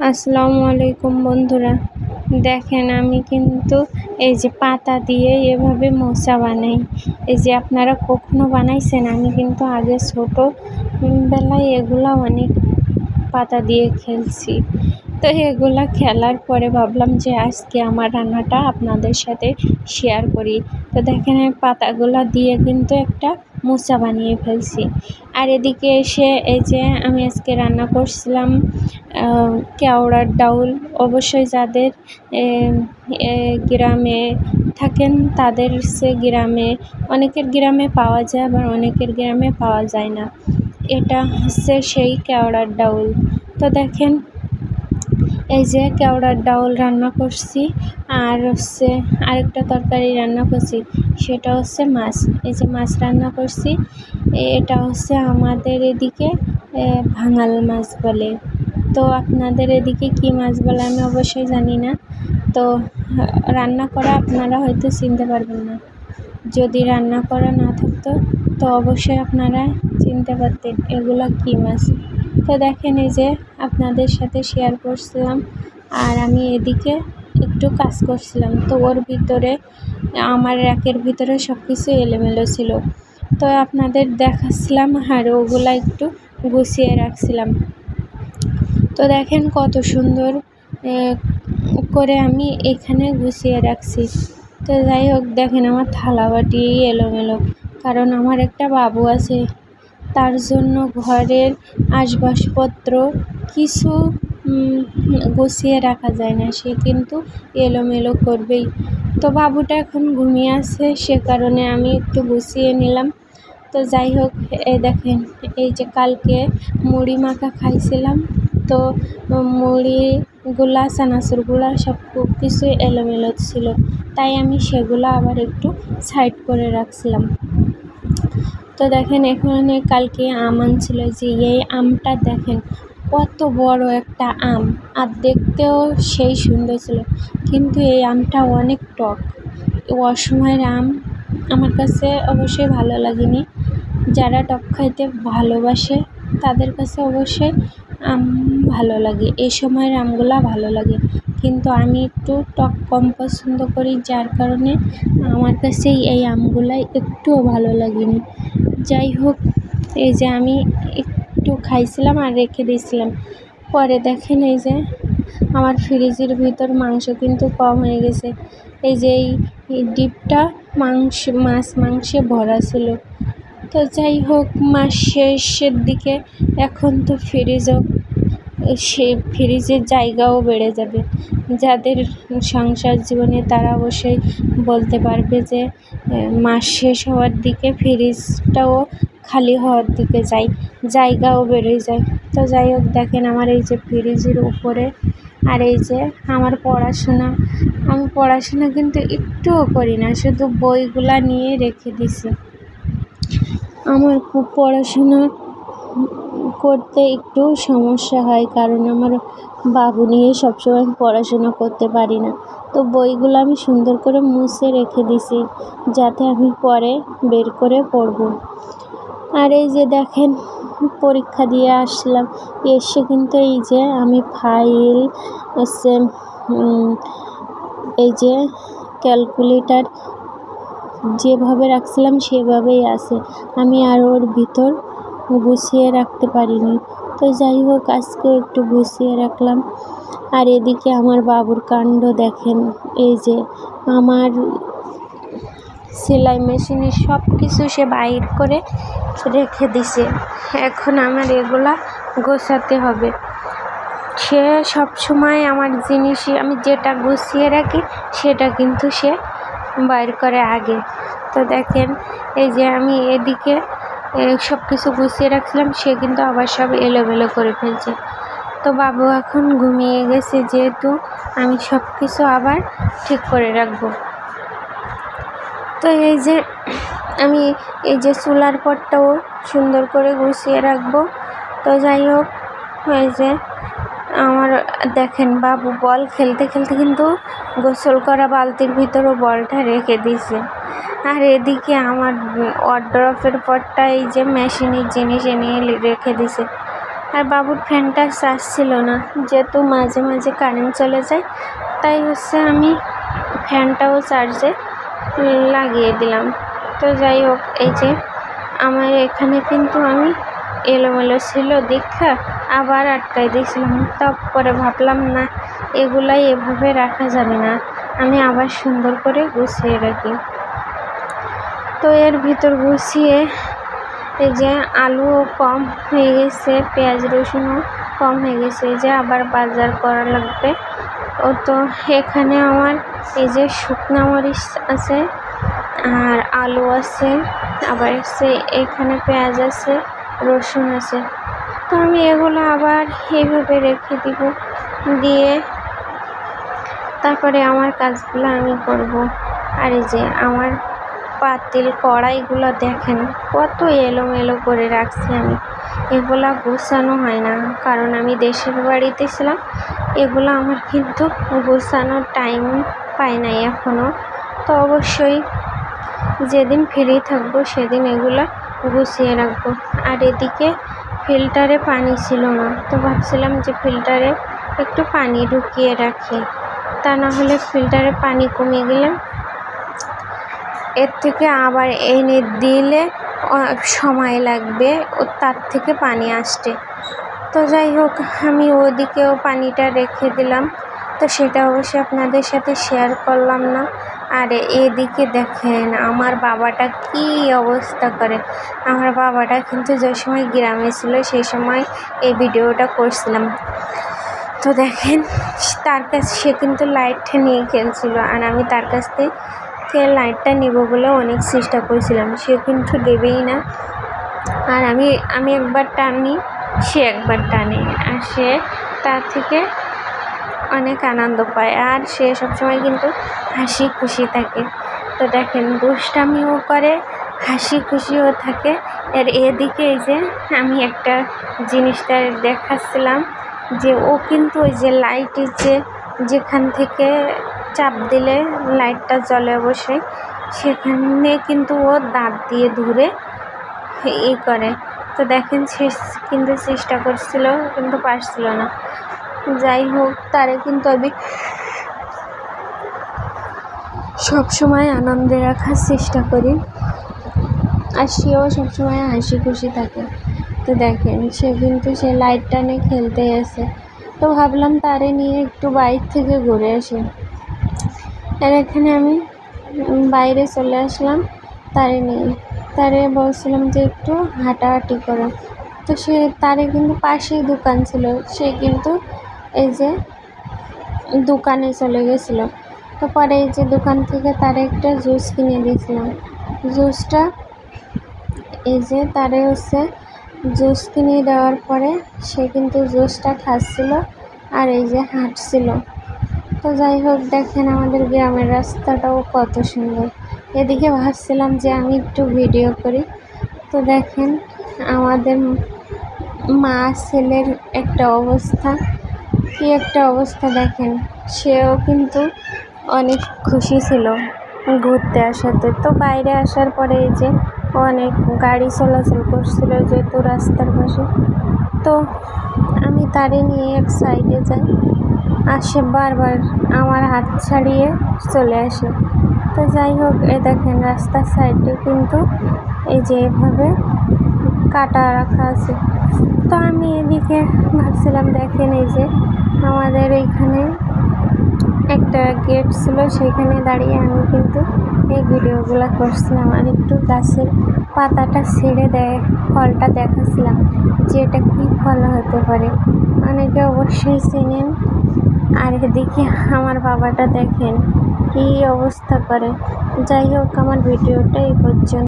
আসসালামু আলাইকুম বন্ধুরা, দেখেন আমি কিন্তু এই যে পাতা দিয়ে এভাবে মোচা বানাই। এই যে আপনারা কখনো বানাইছেন? আমি কিন্তু আগে ছোট বেলায় এগুলা অনেক পাতা দিয়ে খেলছি। তো এগুলা খেলার পরে ভাবলাম যে আজকে আমার রান্নাটা আপনাদের সাথে শেয়ার করি। তো দেখেন আমি পাতাগুলা দিয়ে কিন্তু একটা মোচা বানিয়ে ফেলছি। আর এদিকে এসে এই যে আমি আজকে রান্না করছিলাম কেওড়ার ডাউল। অবশ্যই যাদের গ্রামে থাকেন তাদের গ্রামে, অনেকের গ্রামে পাওয়া যায়, আবার অনেকের গ্রামে পাওয়া যায় না। এটা হচ্ছে সেই কেওড়ার ডাউল। তো দেখেন এই যে কেওড়ার ডাউল রান্না করছি, আর হচ্ছে আরেকটা তরকারি রান্না করছি, সেটা হচ্ছে মাছ। এই যে মাছ রান্না করছি, এটা হচ্ছে আমাদের এদিকে ভাঙাল মাছ বলে। তো আপনাদের এদিকে কি মাছ বলে আমি অবশ্যই জানি না। তো রান্না করা আপনারা হয়তো চিনতে পারবেন না। যদি রান্না করা না থাকতো তো অবশ্যই আপনারা চিনতে পারতেন এগুলো কী মাছ। তো দেখেন এই যে আপনাদের সাথে শেয়ার করছিলাম, আর আমি এদিকে একটু কাজ করছিলাম। তো ওর ভিতরে আমার র্যাকের ভিতরে সব কিছু এলোমেলো ছিল, তো আপনাদের দেখাচ্ছিলাম আর ওগুলা একটু গুছিয়ে রাখছিলাম। তো দেখেন কত সুন্দর করে আমি এখানে গুছিয়ে রাখছি। তো যাই হোক, দেখেন আমার থালা বাটি এলোমেলো, কারণ আমার একটা বাবু আছে, তার জন্য ঘরের আসবাবপত্র কিছু গুছিয়ে রাখা যায় না, সে কিন্তু এলোমেলো করবেই। তো বাবুটা এখন ঘুমিয়ে আছে, সে কারণে আমি একটু গুছিয়ে নিলাম। তো যাই হোক, এই দেখেন এই যে কালকে মুড়ি মাখা খাইছিলাম, তো মুড়িগুলা চানাচুরগুলা সব কিছু এলোমেলো ছিল, তাই আমি সেগুলো আবার একটু সাইড করে রাখছিলাম। তো দেখেন এখানে কালকে আম আনছিল, যে এই আমটা দেখেন কত বড় একটা আম, আর দেখতেও সেই সুন্দর ছিল, কিন্তু এই আমটা অনেক টক। অসময়ের আম আমার কাছে অবশ্যই ভালো লাগেনি। যারা টক খাইতে ভালোবাসে তাদের কাছে অবশ্যই আম ভালো লাগে, এই সময়ের আমগুলা ভালো লাগে, কিন্তু আমি একটু টক কম পছন্দ করি, যার কারণে আমার কাছে এই আমগুলাই একটুও ভালো লাগেনি। যাই হোক, এই যে আমি একটু খাইছিলাম আর রেখে দিয়েছিলাম। পরে দেখেন এই যে আমার ফ্রিজের ভিতর মাংস কিন্তু কম হয়ে গেছে। এই যে এই ডিপটা মাংসে ভরা ছিল। তো যাই হোক, মাস শেষের দিকে এখন তো ফ্রিজের জায়গাও বেড়ে যাবে। যাদের সংসার জীবনে তারা অবশ্যই বলতে পারবে যে মাস শেষ হওয়ার দিকে ফ্রিজটাও খালি হওয়ার দিকে জায়গাও বেড়ে যায়। তো যাই হোক, দেখেন আমার এই যে ফ্রিজের উপরে, আর এই যে আমার পড়াশোনা, আমি পড়াশোনা কিন্তু একটুও করি না, শুধু বইগুলা নিয়ে রেখে দিছি। আমার খুব পড়াশোনা করতে একটু সমস্যা হয়, কারণ আমার বাবু নিয়ে সবসময় পড়াশোনা করতে পারি না। তো বইগুলো আমি সুন্দর করে মুছে রেখে দিছি, যাতে আমি পরে বের করে পড়ব। আর এই যে দেখেন পরীক্ষা দিয়ে আসলাম, এসে কিন্তু এই যে আমি ফাইল এই যে ক্যালকুলেটর যেভাবে রাখছিলাম সেভাবেই আছে, আমি আর ওর ভিতর গুছিয়ে রাখতে পারিনি। তো যাই হোক, আজকেও একটু গুছিয়ে রাখলাম। আর এদিকে আমার বাবুর কাণ্ড দেখেন, এই যে আমার সেলাই মেশিনের সব কিছু সে বাইর করে রেখে দিছে, এখন আমার এগুলা গোছাতে হবে। সে সবসময় আমার জিনিসই আমি যেটা গুছিয়ে রাখি সেটা কিন্তু সে বাইর করে আগে। তো দেখেন এই যে আমি এদিকে সব কিছু গুছিয়ে রাখছিলাম, সে কিন্তু আবার সব এলোমেলো করে ফেলছে। তো বাবু এখন ঘুমিয়ে গেছে, যেহেতু আমি সব কিছু আবার ঠিক করে রাখবো। তো এই যে আমি এই যে চুলার পরটাও সুন্দর করে গুছিয়ে রাখবো। তো যাই হোক, এই যে আমার দেখেন বাবু বল খেলতে খেলতে কিন্তু গোসল করা বালতির ভিতরও বলটা রেখে দিয়েছে। আর এদিকে আমার ওয়ারড্রপের পরটা এই যে মেশিনের জিনিস এনে রেখে দিছে। আর বাবুর ফ্যানটা চার্জ ছিল না, যেহেতু মাঝে মাঝে কারেন্ট চলে যায়, তাই আমি ফ্যানটাও চার্জে লাগিয়ে দিলাম। তো যাই হোক, এই যে আমার এখানে কিন্তু আমি এলোমেলো ছিল দীক্ষা আবার আটকাই দিয়েছিলাম। তারপরে ভাবলাম না, এগুলাই এভাবে রাখা যাবে না, আমি আবার সুন্দর করে গুছিয়ে রাখি। তো এর ভিতর গুছিয়ে এই যে আলুও কম হয়ে গেছে, পেঁয়াজ রসুনও কম হয়ে গেছে, এই যে আবার বাজার করা লাগবে। ও তো এখানে আমার এই যে শুকনা মরিচ আছে, আর আলু আছে, আবার এখানে পেঁয়াজ আছে, রসুন আছে। তো আমি এগুলো আবার এইভাবে রেখে দিব, দিয়ে তারপরে আমার কাজগুলো আমি করব। আর এই যে আমার পাতিল কড়াইগুলো দেখেন কত এলোমেলো করে রাখছি আমি, এগুলা গোছানো হয় না, কারণ আমি দেশের বাড়িতে ছিলাম। এগুলো আমার কিন্তু গোছানোর টাইম পাই নাই এখনও। তো অবশ্যই যেদিন ফ্রি থাকবো সেদিন এগুলো গুছিয়ে রাখবো। আর এদিকে ফিল্টারে পানি ছিল না, তো ভাবছিলাম যে ফিল্টারে একটু পানি ঢুকিয়ে রাখি, তা না হলে ফিল্টারে পানি কমে গেলে এর থেকে আবার এনে দিলে সময় লাগবে তার থেকে পানি আসতে। তো যাই হোক, আমি ওদিকেও পানিটা রেখে দিলাম, তো সেটা অবশ্যই আপনাদের সাথে শেয়ার করলাম না। আর এদিকে দেখেন আমার বাবাটা কি অবস্থা করে। আমার বাবাটা কিন্তু যে সময় গ্রামে ছিল সেই সময় এই ভিডিওটা করছিলাম। তো দেখেন তার কাছে সে কিন্তু লাইটটা নিয়ে খেলছিল, আর আমি তার কাছ থেকে লাইটটা নেব বলে অনেক চেষ্টা করেছিলাম, সে কিন্তু দেবেই না। আর আমি একবার টানি, সে একবার টানে, আর সে তার থেকে অনেক আনন্দ পায়, আর সে সবসময় কিন্তু হাসি খুশি থাকে। তো দেখেন দুষ্টামিও করে, হাসি খুশিও থাকে। আর এদিকে এই যে আমি একটা জিনিসটা দেখাচ্ছিলাম যে ও কিন্তু ওই যে লাইটের যেখান থেকে চাপ দিলে লাইটটা জ্বলে অবশ্যই, সেখানে কিন্তু ও দাঁত দিয়ে ধরে করে। তো দেখেন সে কিন্তু চেষ্টা করছিল কিন্তু পারছিল না। যাই হোক, তারে কিন্তু আমি সবসময় আনন্দে রাখার চেষ্টা করি, আর সেও সবসময় হাসি খুশি থাকে। তো দেখেন সে কিন্তু সে লাইটটা নিয়ে খেলতে আসে। তো ভাবলাম তারে নিয়ে একটু বাইরে থেকে ঘুরে আসি। আর এখানে আমি বাইরে চলে আসলাম তারে নিয়ে, তারে বলছিলাম যে একটু হাঁটাহাঁটি করো। তো সে তারে কিন্তু পাশেই দোকান ছিল, সে কিন্তু এই যে দোকানে চলে গেছিলো। তো পরে এই যে দোকান থেকে তারে একটা জুস কিনে দিয়েছিলাম। জুসটা এই যে তারে জুস কিনে দেওয়ার পরে সে কিন্তু জুসটা খাচ্ছিল আর এই যে হাঁটছিল। তো যাই হোক, দেখেন আমাদের গ্রামের রাস্তাটাও কত সুন্দর। এদিকে ভাবছিলাম যে আমি একটু ভিডিও করি। তো দেখেন আমাদের মা ছেলের একটা অবস্থা, কি একটা অবস্থা দেখেন। সেও কিন্তু অনেক খুশি ছিল ঘুরতে আসাতে। তো বাইরে আসার পরে এই যে অনেক গাড়ি চলাচল করছিল যেহেতু রাস্তার পাশে, তো আমি তারে নিয়ে এক সাইডে যাই, আর সে বারবার আমার হাত ছাড়িয়ে চলে আসে। তো যাই হোক, এ দেখেন রাস্তার সাইডে কিন্তু এই যে এভাবে কাটা রাখা আছে। তো আমি এদিকে ভাবছিলাম দেখেন এই যে আমাদের এইখানে একটা গেট ছিল, সেখানে দাঁড়িয়ে আমি কিন্তু এই ভিডিওগুলো করছিলাম, আর একটু গাছের পাতাটা ছেড়ে ফলটা দেখাচ্ছিলাম যে এটা কী ফল হতে পারে, অনেকে অবশ্যই চেনেন। আর এদিকে আমার বাবাটা দেখেন কী অবস্থা করে। যাই হোক, আমার ভিডিওটা এই পর্যন্ত।